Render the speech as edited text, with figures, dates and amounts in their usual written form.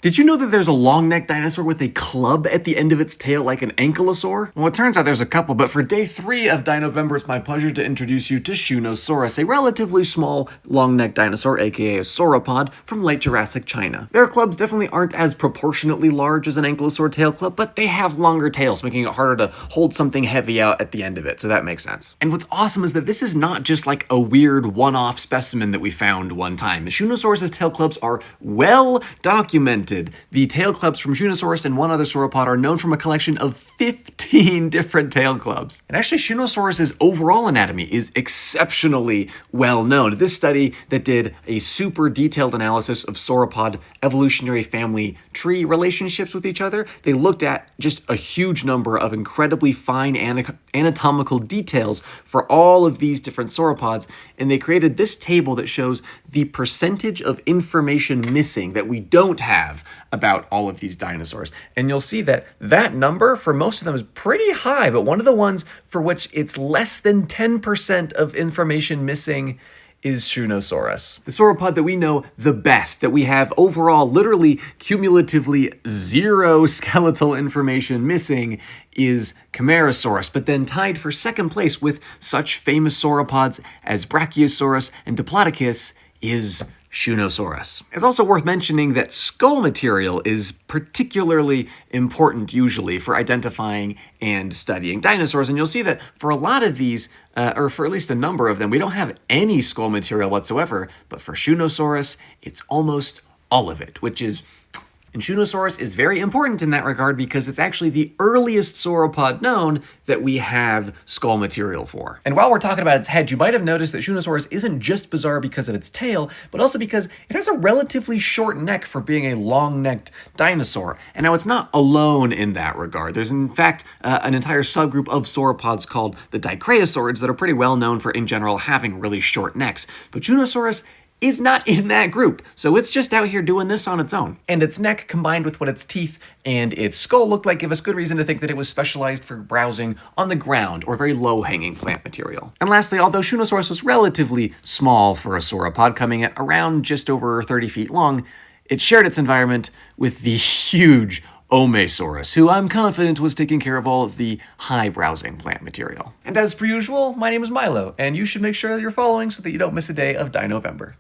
Did you know that there's a long-necked dinosaur with a club at the end of its tail like an ankylosaur? Well, it turns out there's a couple, but for day 3 of Dinovember, it's my pleasure to introduce you to Shunosaurus, a relatively small long-necked dinosaur, aka a sauropod, from late Jurassic China. Their clubs definitely aren't as proportionately large as an ankylosaur tail club, but they have longer tails, making it harder to hold something heavy out at the end of it, so that makes sense. And what's awesome is that this is not just like a weird one-off specimen that we found one time. Shunosaurus' tail clubs are well documented. The tail clubs from Shunosaurus and one other sauropod are known from a collection of 15 different tail clubs. And actually, Shunosaurus' overall anatomy is exceptionally well known. This study that did a super detailed analysis of sauropod evolutionary family tree relationships with each other, they looked at just a huge number of incredibly fine anatomical details for all of these different sauropods, and they created this table that shows the percentage of information missing that we don't have about all of these dinosaurs. And you'll see that that number for most of them is pretty high, but one of the ones for which it's less than 10% of information missing is Shunosaurus. The sauropod that we know the best, that we have overall literally cumulatively zero skeletal information missing, is Camarasaurus, but then tied for second place with such famous sauropods as Brachiosaurus and Diplodocus is Shunosaurus. It's also worth mentioning that skull material is particularly important usually for identifying and studying dinosaurs, and you'll see that for a lot of these, or for at least a number of them, we don't have any skull material whatsoever, but for Shunosaurus, it's almost all of it, and Shunosaurus is very important in that regard because it's actually the earliest sauropod known that we have skull material for. And while we're talking about its head, you might have noticed that Shunosaurus isn't just bizarre because of its tail, but also because it has a relatively short neck for being a long-necked dinosaur. And now it's not alone in that regard. There's in fact an entire subgroup of sauropods called the Dicraeosaurids that are pretty well known for in general having really short necks. But Shunosaurus is not in that group, so it's just out here doing this on its own. And its neck, combined with what its teeth and its skull looked like, give us good reason to think that it was specialized for browsing on the ground or very low-hanging plant material. And lastly, although Shunosaurus was relatively small for a sauropod, coming at around just over 30 feet long, it shared its environment with the huge Omesaurus, who I'm confident was taking care of all of the high-browsing plant material. And as per usual, my name is Milo, and you should make sure that you're following so that you don't miss a day of Dinovember.